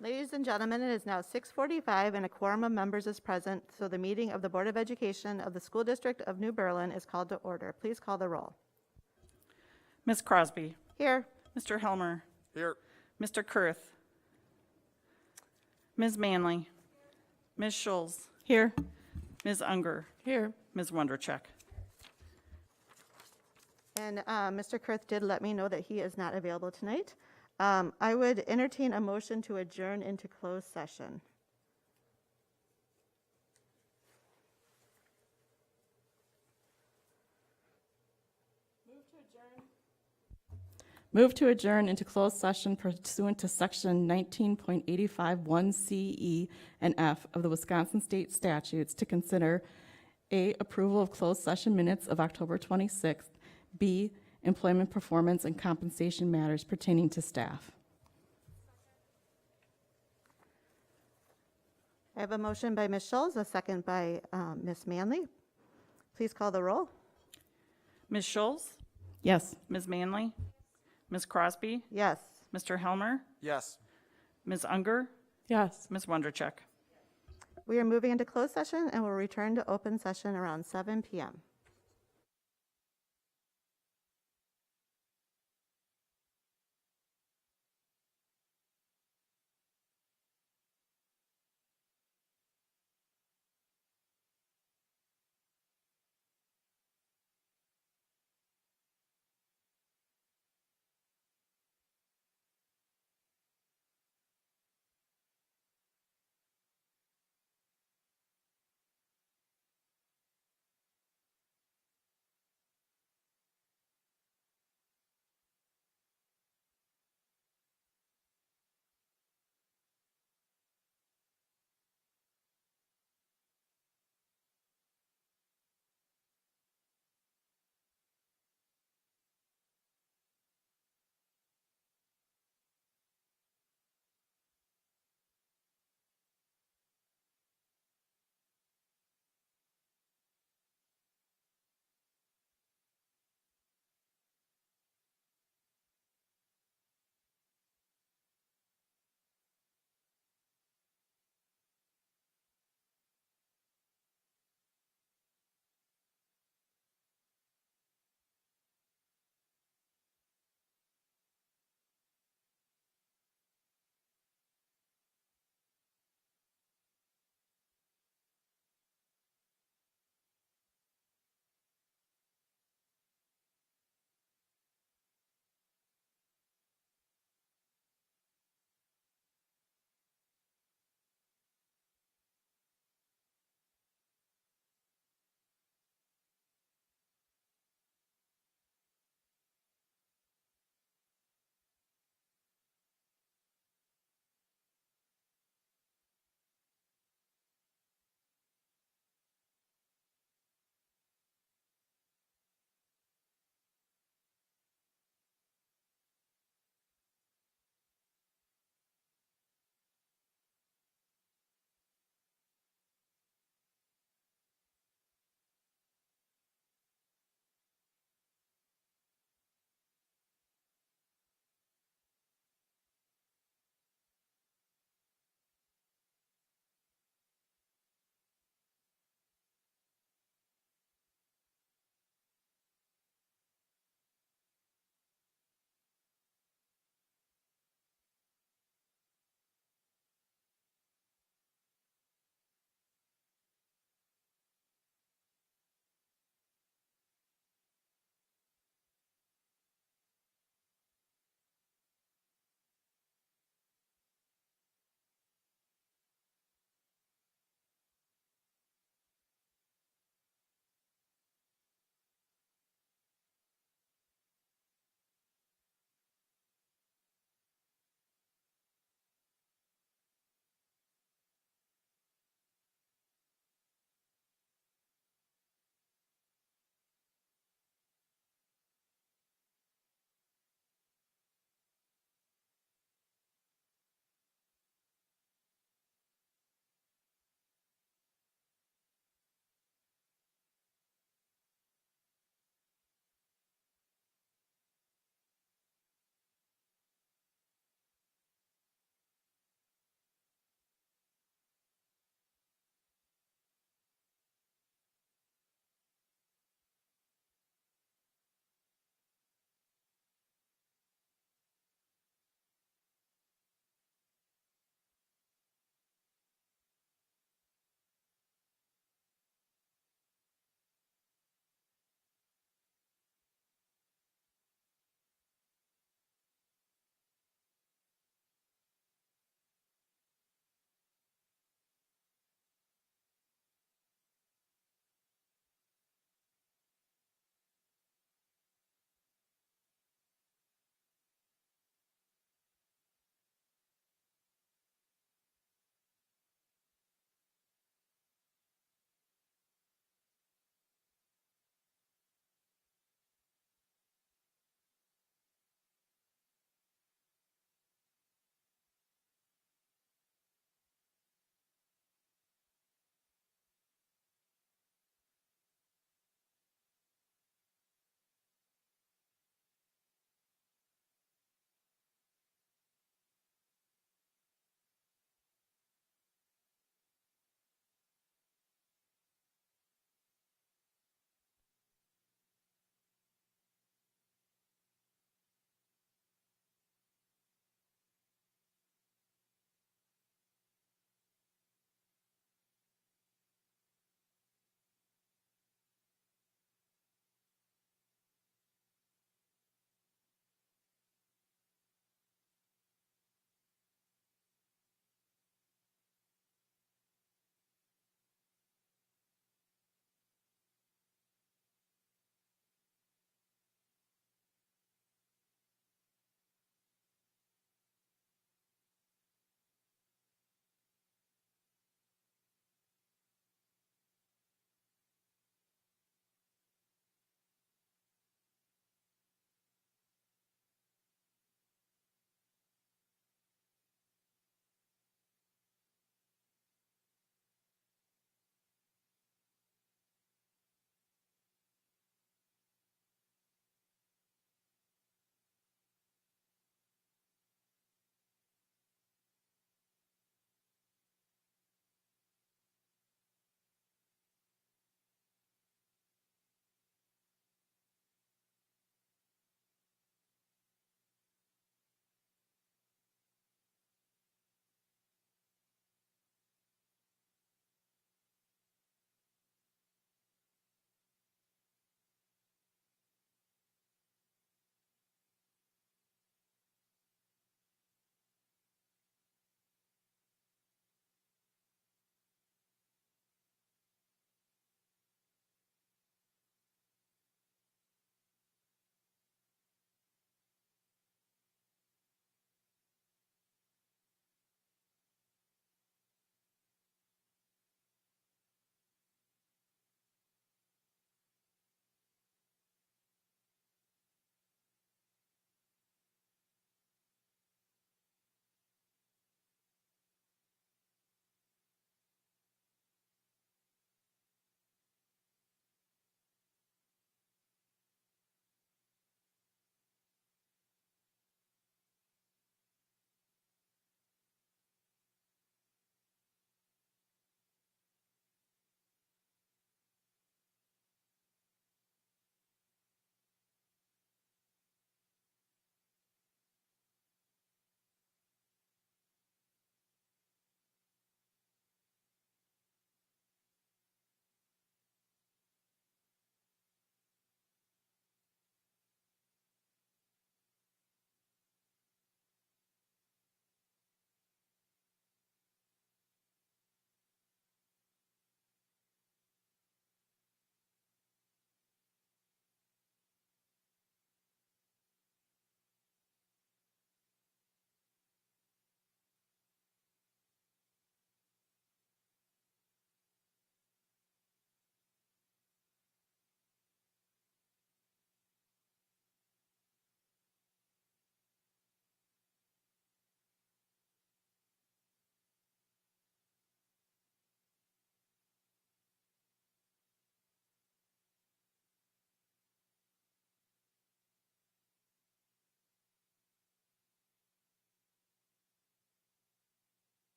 Ladies and gentlemen, it is now 6:45 and a quorum of members is present, so the meeting of the Board of Education of the School District of New Berlin is called to order. Please call the roll. Ms. Crosby. Here. Mr. Helmer. Here. Mr. Kurth. Ms. Manley. Ms. Schulz. Here. Ms. Unger. Here. Ms. Wondercheck. And Mr. Kurth did let me know that he is not available tonight. I would entertain a motion to adjourn into closed session. Move to adjourn into closed session pursuant to Section 19.85 C, and F of the Wisconsin State Statutes to consider A, approval of closed session minutes of October 26th, B, employment performance and compensation matters pertaining to staff. I have a motion by Ms. Schulz, a second by Ms. Manley. Please call the roll. Ms. Schulz. Yes. Ms. Manley. Ms. Crosby. Yes. Mr. Helmer. Yes. Ms. Unger. Yes. Ms. Wondercheck. We are moving into closed session and will return to open session around 7 p.m.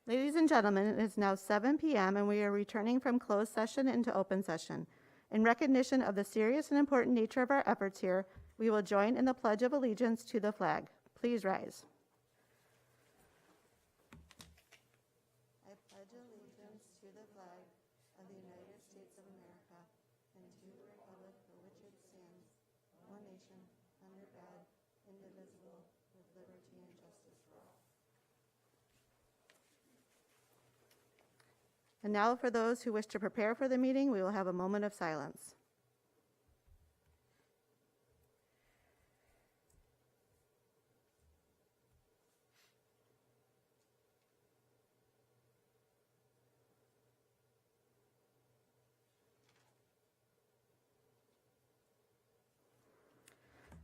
Ladies and gentlemen, it is now 7 p.m. and we are returning from closed session into open session. In recognition of the serious and important nature of our efforts here, we will join in the Pledge of Allegiance to the flag. Please rise. I pledge allegiance to the flag of the United States of America and to the republic for which it stands, one nation, under God, indivisible, with liberty and justice for all. And now, for those who wish to prepare for the meeting, we will have a moment of silence.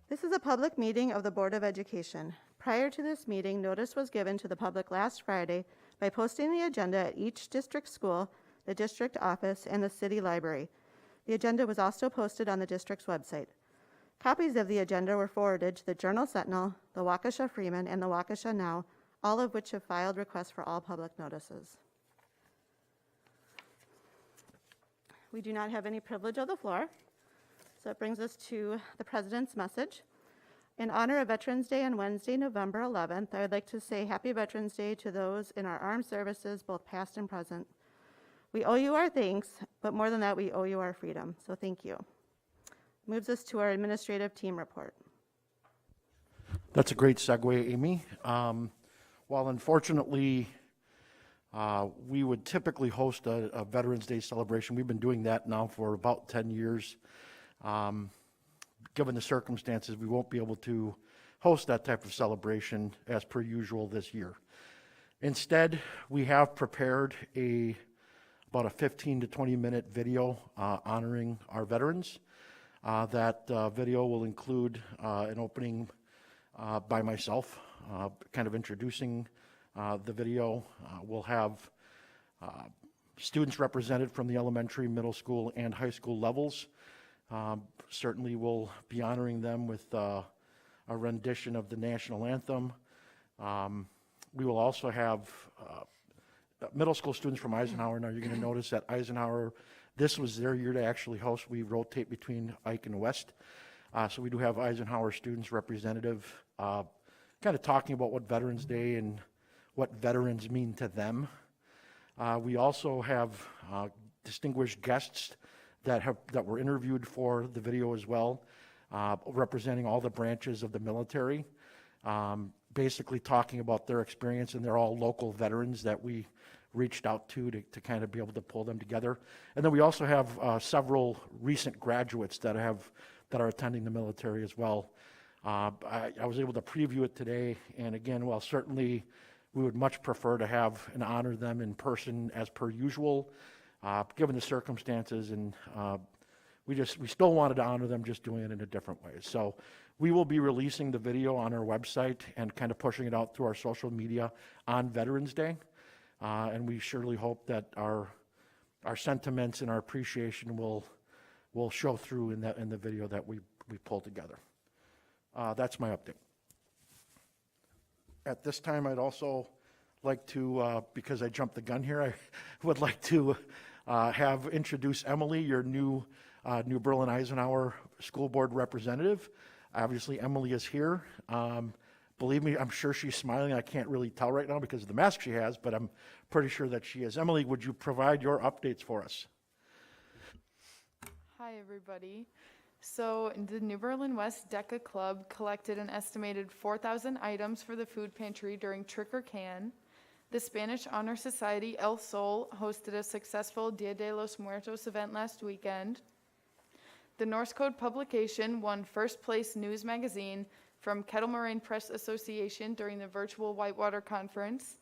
This is a public meeting of the Board of Education. Prior to this meeting, notice was given to the public last Friday by posting the agenda at each district school, the district office, and the city library. The agenda was also posted on the district's website. Copies of the agenda were forwarded to the Journal-Sentinel, the Waukesha Freeman, and the Waukesha Now, all of which have filed requests for all public notices. We do not have any privilege of the floor, so it brings us to the President's message. In honor of Veterans Day on Wednesday, November 11th, I would like to say Happy Veterans Day to those in our armed services, both past and present. We owe you our thanks, but more than that, we owe you our freedom, so thank you. Moves us to our administrative team report. That's a great segue, Amy. While unfortunately, we would typically host a Veterans Day celebration, we've been doing that now for about 10 years. Given the circumstances, we won't be able to host that type of celebration as per usual this year. Instead, we have prepared about a 15 to 20 minute video honoring our veterans. That video will include an opening by myself, kind of introducing the video. We'll have students represented from the elementary, middle school, and high school levels. Certainly we'll be honoring them with a rendition of the national anthem. We will also have middle school students from Eisenhower. Now you're going to notice that Eisenhower, this was their year to actually host. We rotate between Ike and West. So we do have Eisenhower students representative, kind of talking about what Veterans Day and what veterans mean to them. We also have distinguished guests that were interviewed for the video as well, representing all the branches of the military, basically talking about their experience, and they're all local veterans that we reached out to kind of be able to pull them together. And then we also have several recent graduates that are attending the military as well. I was able to preview it today, and again, while certainly we would much prefer to have and honor them in person as per usual, given the circumstances, and we still wanted to honor them, just doing it in a different way. So we will be releasing the video on our website and kind of pushing it out through our social media on Veterans Day. And we surely hope that our sentiments and our appreciation will show through in the video that we pulled together. That's my update. At this time, I'd also like to, because I jumped the gun here, I would like to have introduce Emily, your new New Berlin Eisenhower School Board representative. Obviously, Emily is here. Believe me, I'm sure she's smiling. I can't really tell right now because of the mask she has, but I'm pretty sure that she is. Emily, would you provide your updates for us? Hi, everybody. So the New Berlin West DECA Club collected an estimated 4,000 items for the food pantry during Trick or Can. The Spanish Honor Society El Sol hosted a successful Dia de los Muertos event last weekend. The Norse Code publication won first place news magazine from Kettle Moraine Press Association during the virtual Whitewater Conference.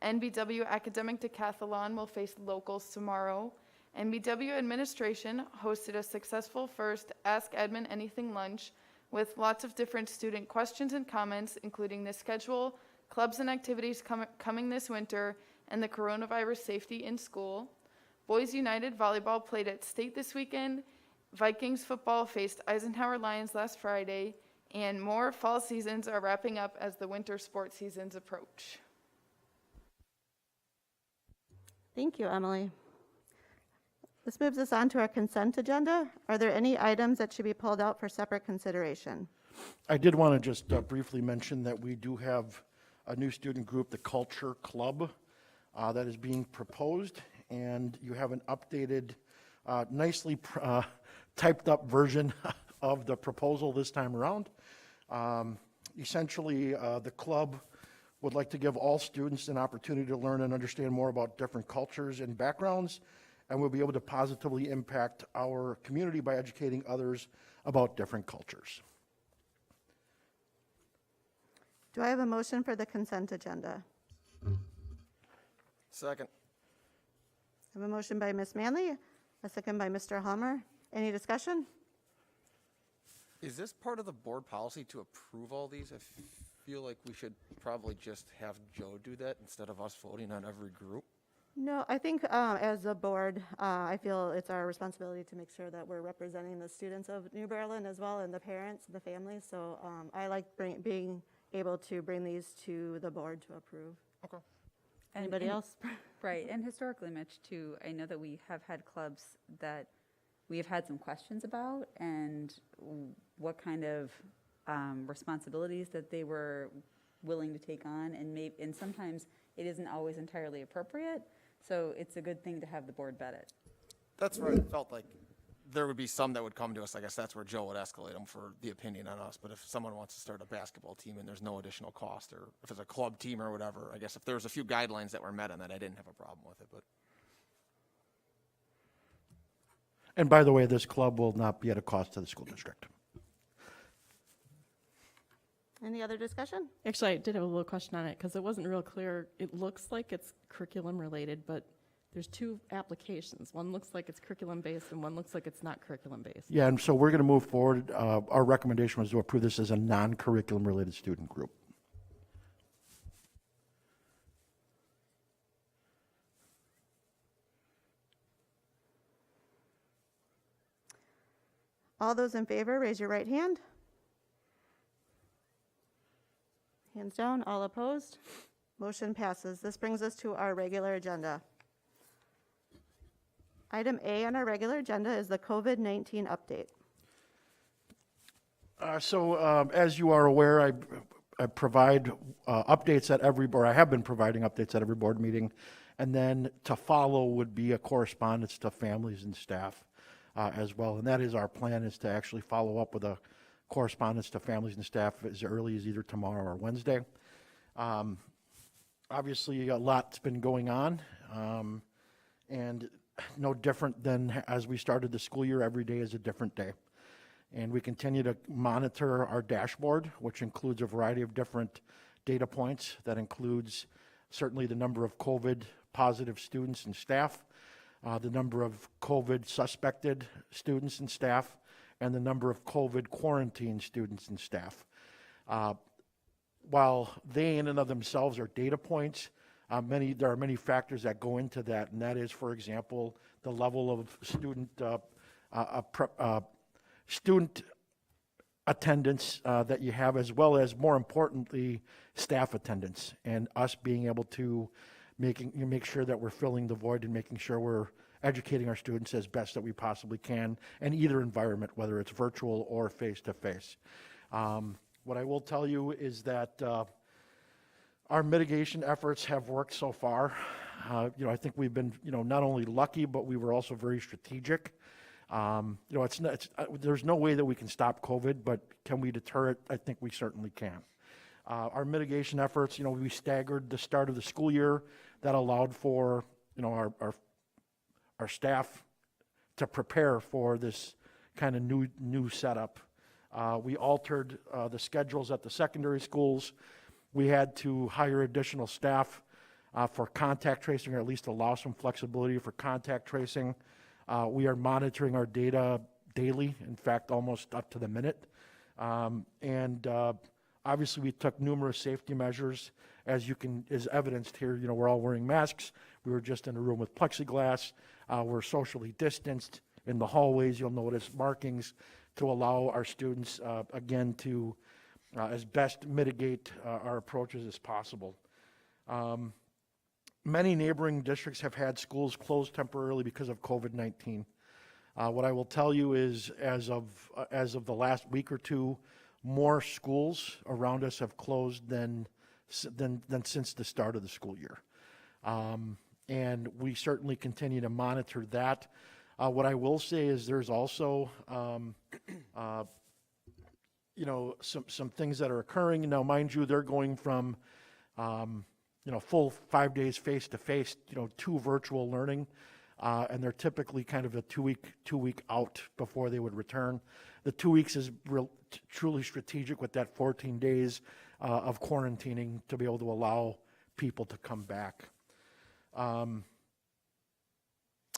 NBW Academic Decathlon will face locals tomorrow. NBW administration hosted a successful first Ask Edmund Anything lunch with lots of different student questions and comments, including the schedule, clubs and activities coming this winter, and the coronavirus safety in school. Boys United Volleyball played at state this weekend. Vikings football faced Eisenhower Lions last Friday, and more fall seasons are wrapping up as the winter sports seasons approach. Thank you, Emily. This moves us on to our consent agenda. Are there any items that should be pulled out for separate consideration? I did want to just briefly mention that we do have a new student group, the Culture Club, that is being proposed, and you have an updated, nicely typed up version of the proposal this time around. Essentially, the club would like to give all students an opportunity to learn and understand more about different cultures and backgrounds, and we'll be able to positively impact our community by educating others about different cultures. Do I have a motion for the consent agenda? Second. I have a motion by Ms. Manley, a second by Mr. Helmer. Any discussion? Is this part of the board policy to approve all these? I feel like we should probably just have Joe do that instead of us voting on every group. No, I think as a board, I feel it's our responsibility to make sure that we're representing the students of New Berlin as well, and the parents and the families. So I like being able to bring these to the board to approve. Okay. Anybody else? Right, and historically, Mitch, too, I know that we have had clubs that we have had some questions about, and what kind of responsibilities that they were willing to take on, and sometimes it isn't always entirely appropriate, so it's a good thing to have the board vet it. That's where I felt like there would be some that would come to us. I guess that's where Joe would escalate them for the opinion on us. But if someone wants to start a basketball team and there's no additional cost, or if it's a club team or whatever, I guess if there was a few guidelines that were met on that, I didn't have a problem with it. But And by the way, this club will not be at a cost to the school district. Any other discussion? Actually, I did have a little question on it because it wasn't real clear. It looks like it's curriculum related, but there's two applications. One looks like it's curriculum based and one looks like it's not curriculum based. Yeah, and so we're going to move forward. Our recommendation was to approve this as a non-curriculum related student group. All those in favor, raise your right hand. Hands down, all opposed. Motion passes. This brings us to our regular agenda. Item A on our regular agenda is the COVID-19 update. As you are aware, I provide updates at every, or I have been providing updates at every board meeting. And then to follow would be a correspondence to families and staff as well. And that is our plan, is to actually follow up with a correspondence to families and staff as early as either tomorrow or Wednesday. Obviously, a lot's been going on, and no different than as we started the school year. Every day is a different day. And we continue to monitor our dashboard, which includes a variety of different data points. That includes certainly the number of COVID positive students and staff, the number of COVID suspected students and staff, and the number of COVID quarantined students and staff. While they in and of themselves are data points, there are many factors that go into that, and that is, for example, the level of student attendance that you have, as well as, more importantly, staff attendance, and us being able to make sure that we're filling the void and making sure we're educating our students as best that we possibly can in either environment, whether it's virtual or face-to-face. What I will tell you is that our mitigation efforts have worked so far. I think we've been, not only lucky, but we were also very strategic. There's no way that we can stop COVID, but can we deter it? I think we certainly can. Our mitigation efforts, we staggered the start of the school year. That allowed for, our staff to prepare for this kind of new setup. We altered the schedules at the secondary schools. We had to hire additional staff for contact tracing, or at least allow some flexibility for contact tracing. We are monitoring our data daily, in fact, almost up to the minute. Obviously, we took numerous safety measures. As evidenced here, we're all wearing masks. We were just in a room with plexiglass. We're socially distanced in the hallways. You'll notice markings to allow our students, again, to as best mitigate our approaches as possible. Many neighboring districts have had schools closed temporarily because of COVID-19. What I will tell you is, as of the last week or two, more schools around us have closed than since the start of the school year. And we certainly continue to monitor that. What I will say is there's also, some things that are occurring. Now, mind you, they're going from, full 5 days face-to-face, to virtual learning. And they're typically kind of a two week out before they would return. The 2 weeks is truly strategic with that 14 days of quarantining to be able to allow people to come back.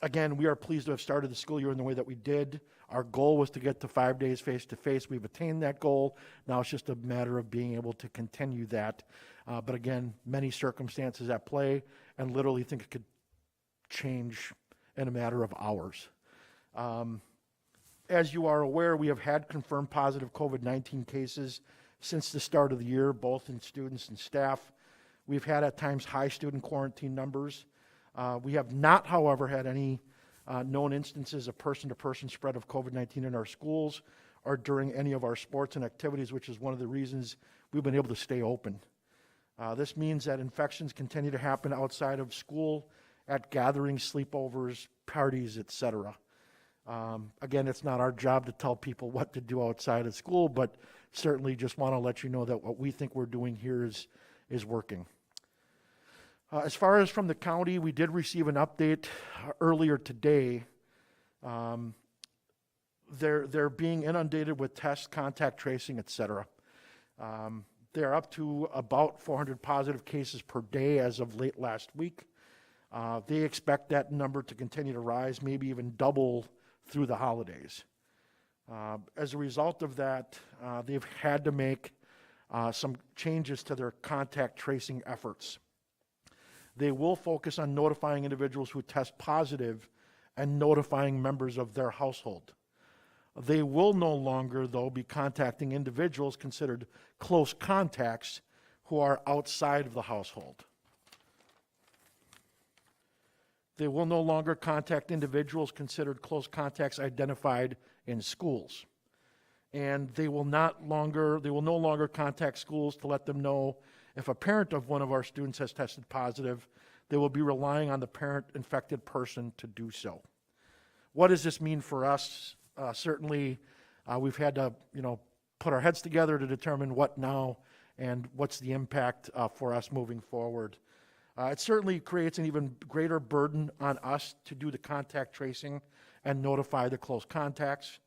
Again, we are pleased to have started the school year in the way that we did. Our goal was to get to 5 days face-to-face. We've attained that goal. Now it's just a matter of being able to continue that. But again, many circumstances at play, and literally think it could change in a matter of hours. As you are aware, we have had confirmed positive COVID-19 cases since the start of the year, both in students and staff. We've had at times high student quarantine numbers. We have not, however, had any known instances of person-to-person spread of COVID-19 in our schools or during any of our sports and activities, which is one of the reasons we've been able to stay open. This means that infections continue to happen outside of school, at gatherings, sleepovers, parties, etc. Again, it's not our job to tell people what to do outside of school, but certainly just want to let you know that what we think we're doing here is working. As far as from the county, we did receive an update earlier today. They're being inundated with tests, contact tracing, etc. They're up to about 400 positive cases per day as of late last week. They expect that number to continue to rise, maybe even double through the holidays. As a result of that, they've had to make some changes to their contact tracing efforts. They will focus on notifying individuals who test positive and notifying members of their household. They will no longer, though, be contacting individuals considered close contacts who are outside of the household. They will no longer contact individuals considered close contacts identified in schools. And they will no longer contact schools to let them know if a parent of one of our students has tested positive. They will be relying on the parent infected person to do so. What does this mean for us? Certainly, we've had to, put our heads together to determine what now and what's the impact for us moving forward. It certainly creates an even greater burden on us to do the contact tracing and notify the close contacts.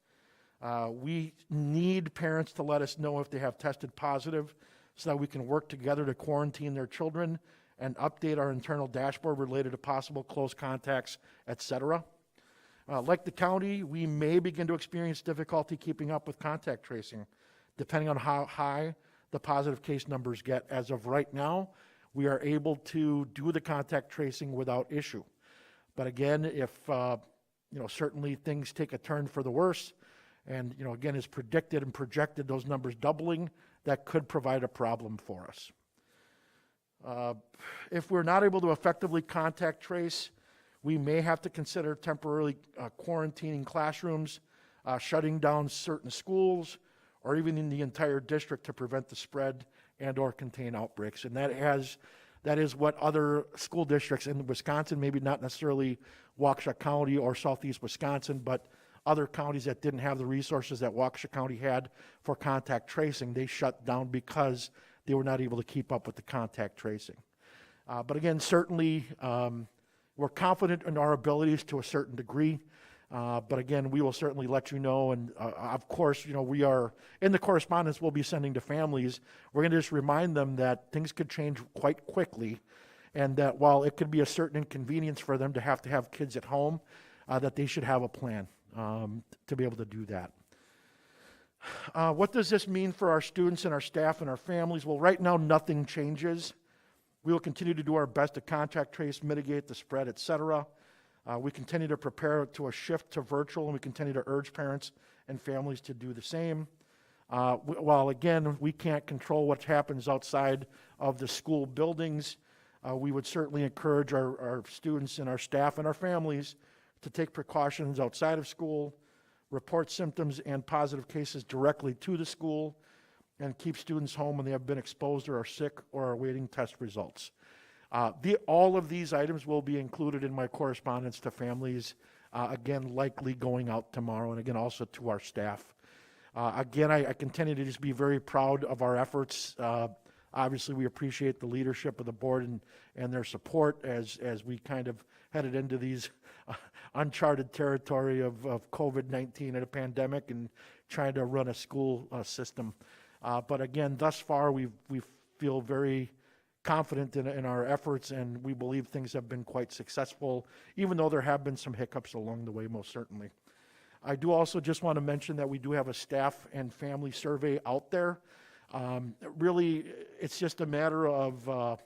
We need parents to let us know if they have tested positive so that we can work together to quarantine their children and update our internal dashboard related to possible close contacts, etc. Like the county, we may begin to experience difficulty keeping up with contact tracing, depending on how high the positive case numbers get. As of right now, we are able to do the contact tracing without issue. But again, if certainly things take a turn for the worse, and again, as predicted and projected, those numbers doubling, that could provide a problem for us. If we're not able to effectively contact trace, we may have to consider temporarily quarantining classrooms, shutting down certain schools, or even in the entire district to prevent the spread and or contain outbreaks. And that is what other school districts in Wisconsin, maybe not necessarily Waukesha County or Southeast Wisconsin, but other counties that didn't have the resources that Waukesha County had for contact tracing, they shut down because they were not able to keep up with the contact tracing. But again, certainly we're confident in our abilities to a certain degree. But again, we will certainly let you know. And of course, we are in the correspondence we'll be sending to families. We're going to just remind them that things could change quite quickly, and that while it could be a certain inconvenience for them to have kids at home, that they should have a plan to be able to do that. What does this mean for our students and our staff and our families? Well, right now, nothing changes. We will continue to do our best to contact trace, mitigate the spread, etc. We continue to prepare to a shift to virtual, and we continue to urge parents and families to do the same. While again, we can't control what happens outside of the school buildings, We would certainly encourage our students and our staff and our families to take precautions outside of school, report symptoms and positive cases directly to the school, and keep students home when they have been exposed or are sick or are awaiting test results. All of these items will be included in my correspondence to families, again, likely going out tomorrow, and again, also to our staff. Again, I continue to just be very proud of our efforts. Obviously, we appreciate the leadership of the board and their support as we kind of headed into these uncharted territory of COVID-19 and a pandemic and trying to run a school system. But again, thus far, we feel very confident in our efforts, and we believe things have been quite successful, even though there have been some hiccups along the way, most certainly. I do also just want to mention that we do have a staff and family survey out there. Really, it's just a matter of,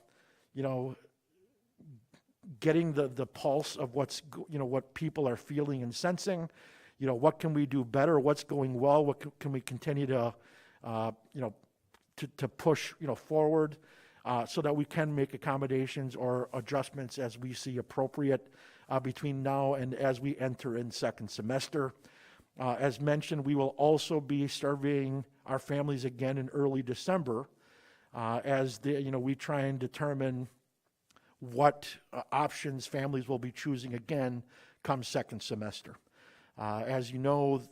getting the pulse of what people are feeling and sensing. What can we do better? What's going well? What can we continue to, to push, forward, so that we can make accommodations or adjustments as we see appropriate between now and as we enter in second semester. As mentioned, we will also be surveying our families again in early December as we try and determine what options families will be choosing again come second semester. As you know,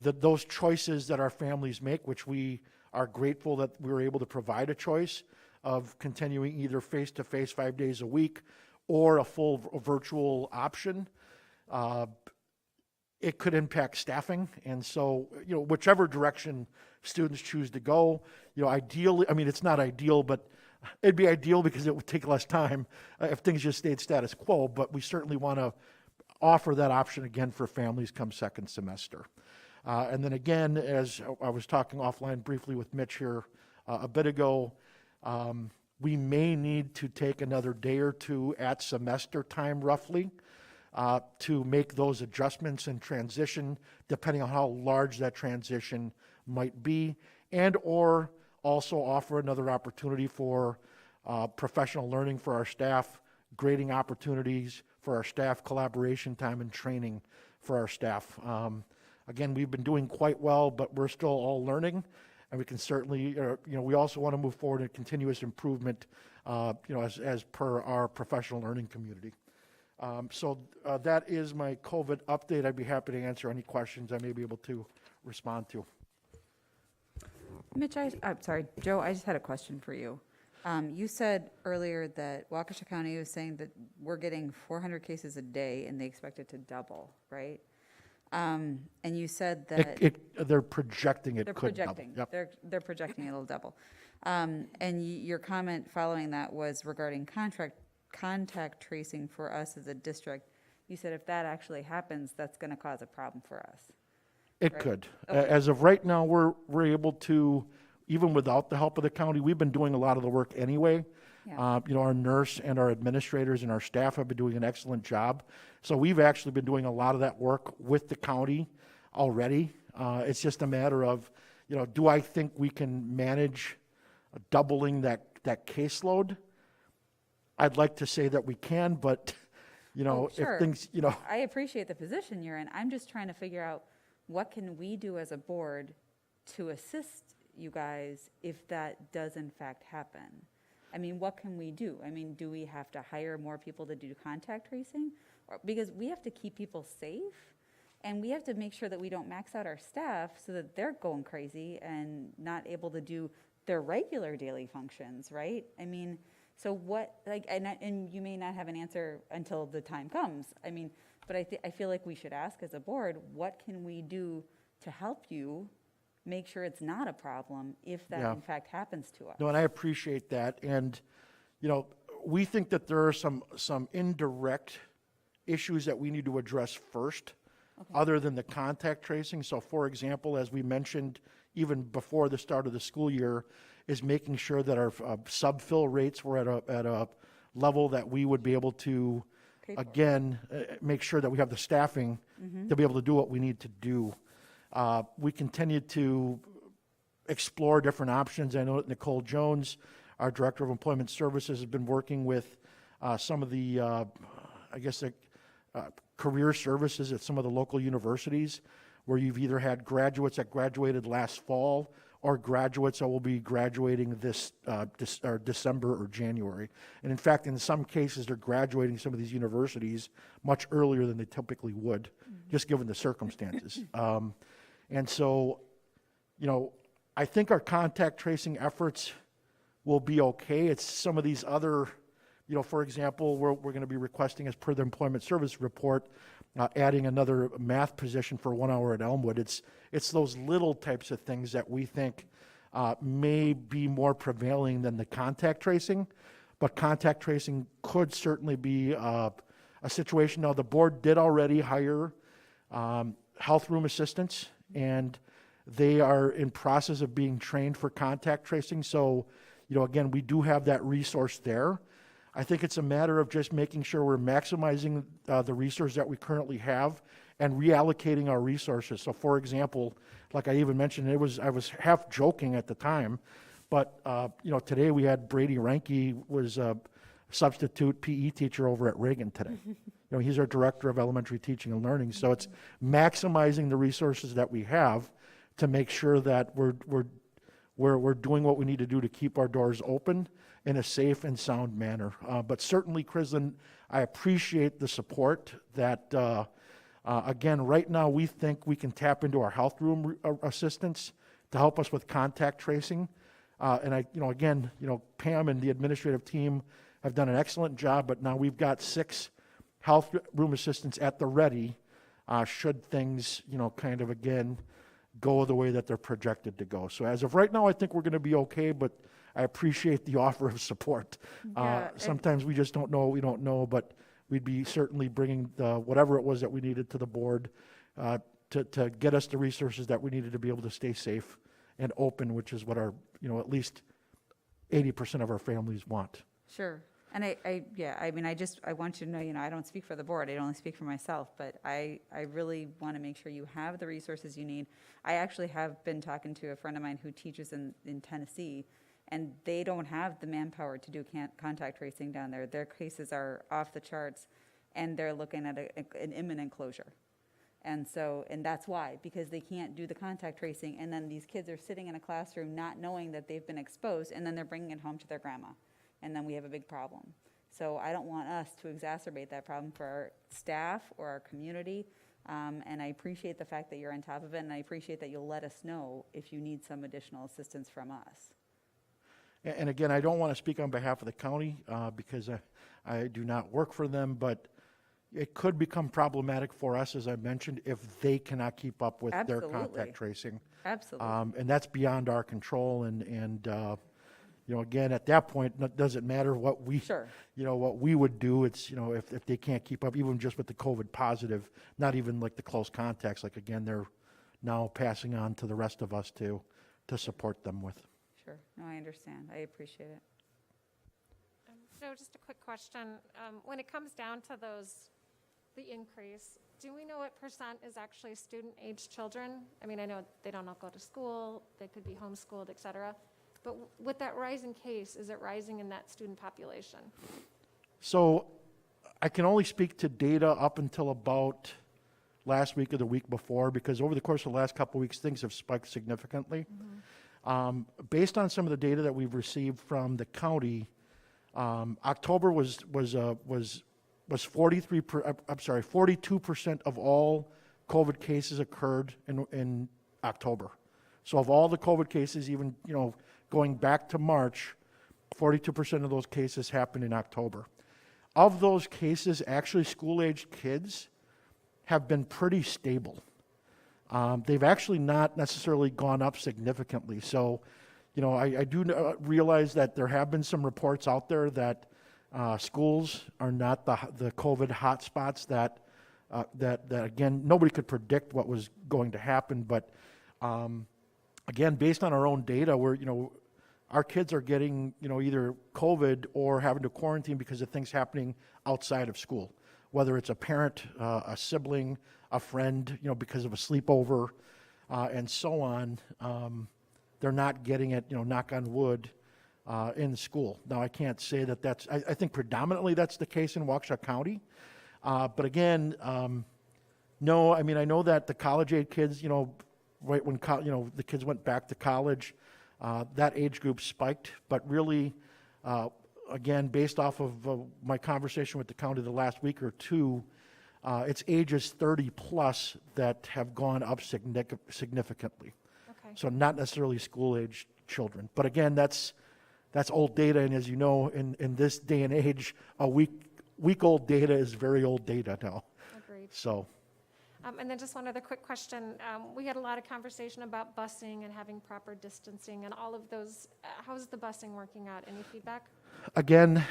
those choices that our families make, which we are grateful that we were able to provide a choice of continuing either face-to-face 5 days a week or a full virtual option, it could impact staffing. And so, whichever direction students choose to go, ideally, it's not ideal, but it'd be ideal because it would take less time if things just stayed status quo, but we certainly want to offer that option again for families come second semester. And then again, as I was talking offline briefly with Mitch here a bit ago, we may need to take another day or two at semester time roughly to make those adjustments and transition, depending on how large that transition might be, and or also offer another opportunity for professional learning for our staff, grading opportunities for our staff, collaboration time, and training for our staff. Again, we've been doing quite well, but we're still all learning, and we can certainly, we also want to move forward in continuous improvement, as per our professional learning community. So that is my COVID update. I'd be happy to answer any questions I may be able to respond to. Mitch, I'm sorry, Joe, I just had a question for you. You said earlier that Waukesha County was saying that we're getting 400 cases a day and they expect it to double, right? And you said that They're projecting it they're could projecting. double. Yep. They're projecting it'll double. And your comment following that was regarding contact tracing for us as a district. You said if that actually happens, that's going to cause a problem for us. It Right. could. Okay. As of right now, we're able to, even without the help of the county, we've been doing a lot of the work anyway. Yeah. Our nurse and our administrators and our staff have been doing an excellent job. So we've actually been doing a lot of that work with the county already. It's just a matter of, do I think we can manage doubling that caseload? I'd like to say that we can, but, Sure. if things, I appreciate the position you're in. I'm just trying to figure out what can we do as a board to assist you guys if that does in fact happen? What can we do? Do we have to hire more people to do contact tracing? Because we have to keep people safe, and we have to make sure that we don't max out our staff so that they're going crazy and not able to do their regular daily functions, right? So what, and you may not have an answer until the time comes. But I feel like we should ask as a board, what can we do to help you make sure it's not a problem if that in fact happens to us? No, and I appreciate that. And, we think that there are some indirect issues that we need to address first, other than the contact tracing. So, for example, as we mentioned, even before the start of the school year, is making sure that our subfill rates were at a level that we would be able to, again, make sure that we have the staffing to be able to do what we need to do. We continue to explore different options. I know that Nicole Jones, Our Director of Employment Services has been working with some of the, career services at some of the local universities, where you've either had graduates that graduated last fall or graduates that will be graduating this December or January. And in fact, in some cases, they're graduating some of these universities much earlier than they typically would, just given the circumstances. And so, I think our contact tracing efforts will be okay. It's some of these other, for example, we're going to be requesting, as per the Employment Service report, adding another math position for 1 hour at Elmwood. It's those little types of things that we think may be more prevailing than the contact tracing, but contact tracing could certainly be a situation. Now, the board did already hire health room assistants, and they are in process of being trained for contact tracing. So, again, we do have that resource there. I think it's a matter of just making sure we're maximizing the resources that we currently have and reallocating our resources. So, for example, like I even mentioned, I was half joking at the time, but today we had Brady Reinke was a substitute PE teacher over at Reagan today. He's our Director of Elementary Teaching and Learning. So it's maximizing the resources that we have to make sure that we're doing what we need to do to keep our doors open in a safe and sound manner. But certainly, Krislin, I appreciate the support that, again, right now we think we can tap into our health room assistants to help us with contact tracing. And Pam and the administrative team have done an excellent job, but now we've got 6 health room assistants at the ready should things, kind of, again, go the way that they're projected to go. So as of right now, I think we're going to be okay, but I appreciate the offer of support. Sometimes we just don't know what we don't know, but we'd be certainly bringing whatever it was that we needed to the board to get us the resources that we needed to be able to stay safe and open, which is what our, at least 80% of our families want. Sure. And I want you to know, I don't speak for the board, I only speak for myself, but I really want to make sure you have the resources you need. I actually have been talking to a friend of mine who teaches in Tennessee, and they don't have the manpower to do contact tracing down there. Their cases are off the charts, and they're looking at an imminent closure. And that's why, because they can't do the contact tracing, and then these kids are sitting in a classroom not knowing that they've been exposed, and then they're bringing it home to their grandma. And then we have a big problem. So I don't want us to exacerbate that problem for our staff or our community. And I appreciate the fact that you're on top of it, and I appreciate that you'll let us know if you need some additional assistance from us. And again, I don't want to speak on behalf of the county because I do not work for them, but it could become problematic for us, as I mentioned, if they cannot keep up with their contact tracing. Absolutely. And that's beyond our control. And again, at that point, it doesn't matter what we, what we would do. It's, if they can't keep up, even just with the COVID positive, not even like the close contacts, like, again, they're now passing on to the rest of us to support them with. Sure. No, I understand. I appreciate it. Joe, just a quick question. When it comes down to the increase, do we know what % is actually student-age children? I mean, I know they don't all go to school, they could be homeschooled, et cetera. But with that rising case, is it rising in that student population? So I can only speak to data up until about last week or the week before, because over the course of the last couple of weeks, things have spiked significantly. Based on some of the data that we've received from the county, October was 42% of all COVID cases occurred in October. So of all the COVID cases, even, going back to March, 42% of those cases happened in October. Of those cases, actually school-aged kids have been pretty stable. They've actually not necessarily gone up significantly. So, I do realize that there have been some reports out there that schools are not the COVID hotspots that again, nobody could predict what was going to happen. But again, based on our own data, our kids are getting, either COVID or having to quarantine because of things happening outside of school, whether it's a parent, a sibling, a friend, because of a sleepover, and so on. They're not getting it, knock on wood, in school. Now, I can't say that I think predominantly that's the case in Waukesha County. But again, no, I mean, I know that the college-age kids, right when, the kids went back to college, that age group spiked. But really, again, based off of my conversation with the county the last week or two, it's ages 30 plus that have gone up significantly. Okay. So not necessarily school-age children. But again, that's old data, and as you know, in this day and age, a week-old data is very old data now. Agreed. So, And then just one other quick question. We had a lot of conversation about busing and having proper distancing and all of those. How's the busing working out? Any feedback? again,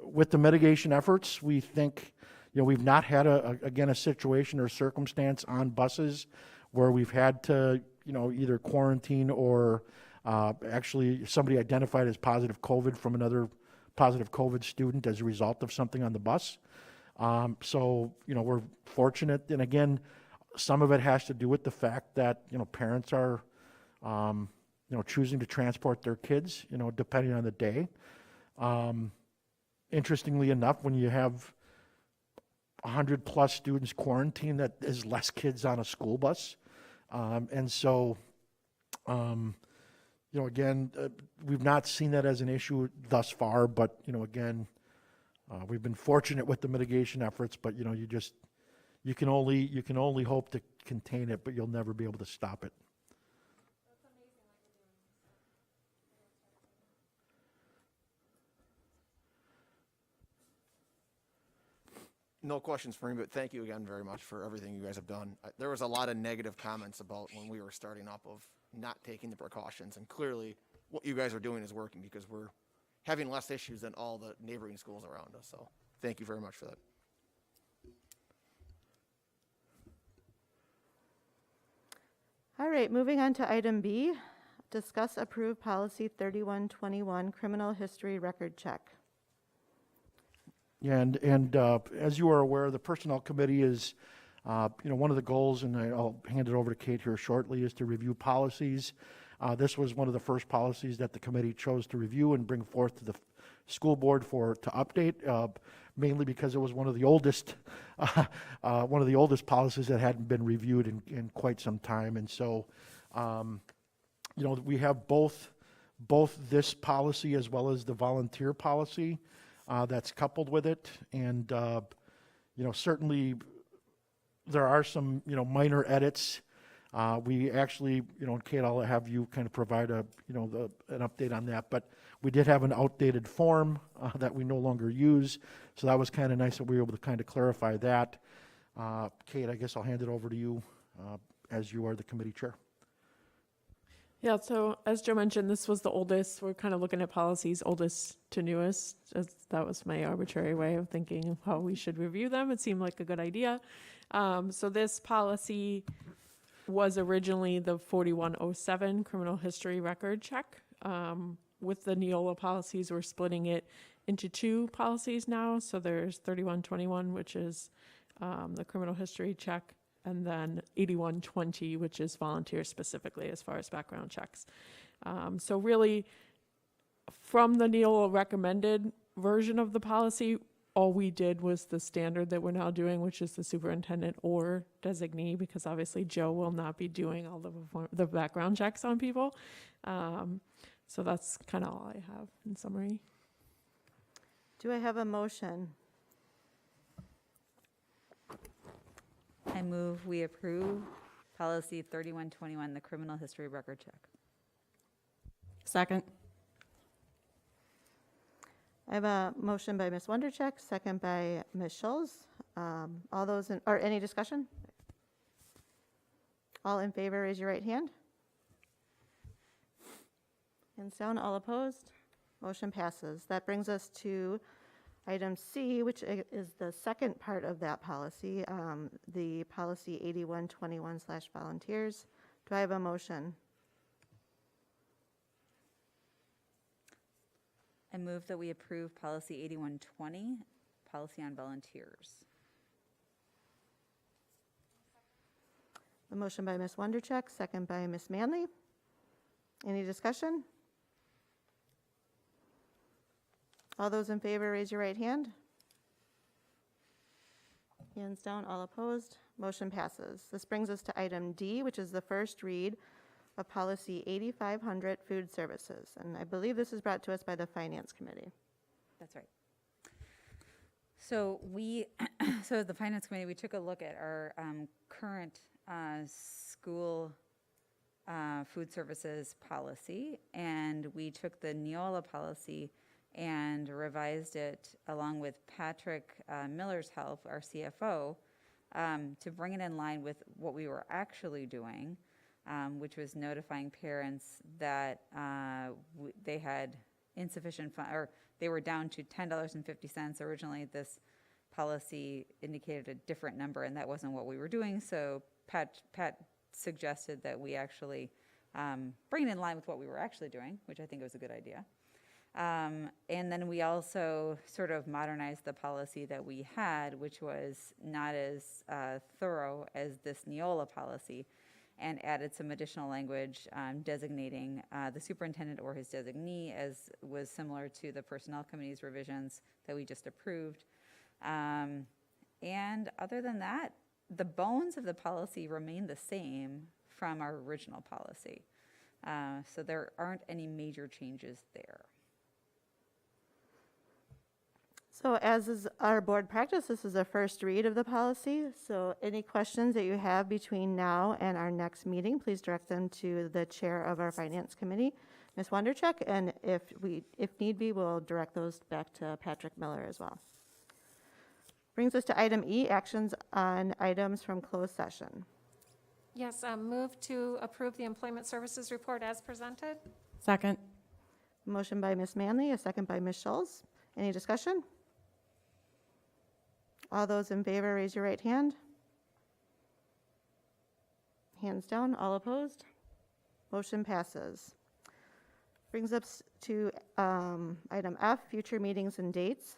with the mitigation efforts, we think, we've not had a situation or circumstance on buses where we've had to, either quarantine or actually somebody identified as positive COVID from another positive COVID student as a result of something on the bus. So, we're fortunate. And again, some of it has to do with the fact that, parents are, choosing to transport their kids, depending on the day. Interestingly enough, when you have 100 plus students quarantined, that is less kids on a school bus. And so, again, we've not seen that as an issue thus far, but, again, we've been fortunate with the mitigation efforts, but, you can only hope to contain it, but you'll never be able to stop it. No questions for me, but thank you again very much for everything you guys have done. There was a lot of negative comments about when we were starting up of not taking the precautions, and clearly what you guys are doing is working because we're having less issues than all the neighboring schools around us. So thank you very much for that. All right, moving on to item B, discuss approve policy 3121, criminal history record check. Yeah, and as you are aware, the Personnel Committee is, one of the goals, and I'll hand it over to Kate here shortly, is to review policies. This was one of the first policies that the committee chose to review and bring forth to the school board to update, mainly because it was one of the oldest policies that hadn't been reviewed in quite some time. And so, we have both this policy as well as the volunteer policy that's coupled with it. And, certainly there are some, minor edits. We actually, Kate, I'll have you kind of provide an update on that. But we did have an outdated form that we no longer use. So that was kind of nice that we were able to kind of clarify that. Kate, I guess I'll hand it over to you as you are the committee chair. Yeah, so as Joe mentioned, this was the oldest. We're kind of looking at policies oldest to newest. That was my arbitrary way of thinking of how we should review them. It seemed like a good idea. So this policy was originally the 4107 criminal history record check. With the Neola policies, we're splitting it into two policies now. So there's 3121, which is the criminal history check, and then 8120, which is volunteer specifically as far as background checks. So really, from the Neola recommended version of the policy, all we did was the standard that we're now doing, which is the superintendent or designee, because obviously Joe will not be doing all the background checks on people. So that's kind of all I have in summary. Do I have a motion? I move we approve policy 3121, the criminal history record check. Second. I have a motion by Ms. Wondercheck, second by Ms. Schulz. All those or any discussion? All in favor, raise your right hand. Hands down, all opposed. Motion passes. That brings us to item C, which is the second part of that policy, the policy 8121/volunteers. Do I have a motion? I move that we approve policy 8120, policy on volunteers. A motion by Ms. Wondercheck, second by Ms. Manley. Any discussion? All those in favor, raise your right hand. Hands down, all opposed. Motion passes. This brings us to item D, which is the first read of policy 8500, food services. And I believe this is brought to us by the Finance Committee. That's right. So so as the Finance Committee, we took a look at our current school food services policy, and we took the Neola policy and revised it along with Patrick Miller's help, our CFO, to bring it in line with what we were actually doing, which was notifying parents that they had insufficient funds, or they were down to $10.50. Originally, this policy indicated a different number, and that wasn't what we were doing. So Pat suggested that we actually bring it in line with what we were actually doing, which I think was a good idea. And then we also sort of modernized the policy that we had, which was not as thorough as this Neola policy, and added some additional language designating the superintendent or his designee, as was similar to the Personnel Committee's revisions that we just approved. And other than that, the bones of the policy remain the same from our original policy. So there aren't any major changes there. So as is our board practice, this is a first read of the policy. So any questions that you have between now and our next meeting, please direct them to the chair of our Finance Committee, Ms. Wonderchuk, and if need be, we'll direct those back to Patrick Miller as well. Brings us to item E, actions on items from closed session. Yes, move to approve the employment services report as presented. Second. Motion by Ms. Manley, a second by Ms. Schulz. Any discussion? All those in favor, raise your right hand. Hands down, all opposed. Motion passes. Brings us to item F, future meetings and dates.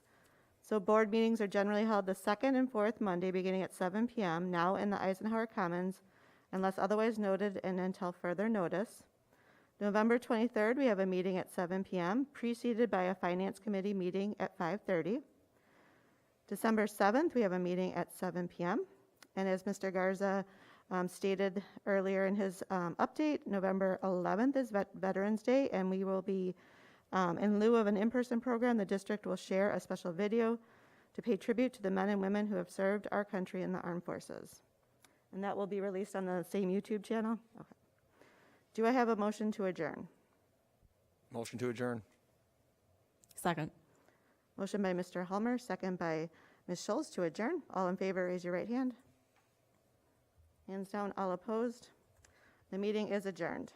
So board meetings are generally held the second and fourth Monday beginning at 7 p.m., now in the Eisenhower Commons, unless otherwise noted and until further notice. November 23rd, we have a meeting at 7 p.m., preceded by a Finance Committee meeting at 5:30. December 7th, we have a meeting at 7 p.m. And as Mr. Garza stated earlier in his update, November 11th is Veterans Day, and we will be, in lieu of an in-person program, the district will share a special video to pay tribute to the men and women who have served our country in the armed forces. And that will be released on the same YouTube channel? Okay. Do I have a motion to adjourn? Motion to adjourn. Second. Motion by Mr. Helmer, second by Ms. Schulz to adjourn. All in favor, raise your right hand. Hands down, all opposed. The meeting is adjourned.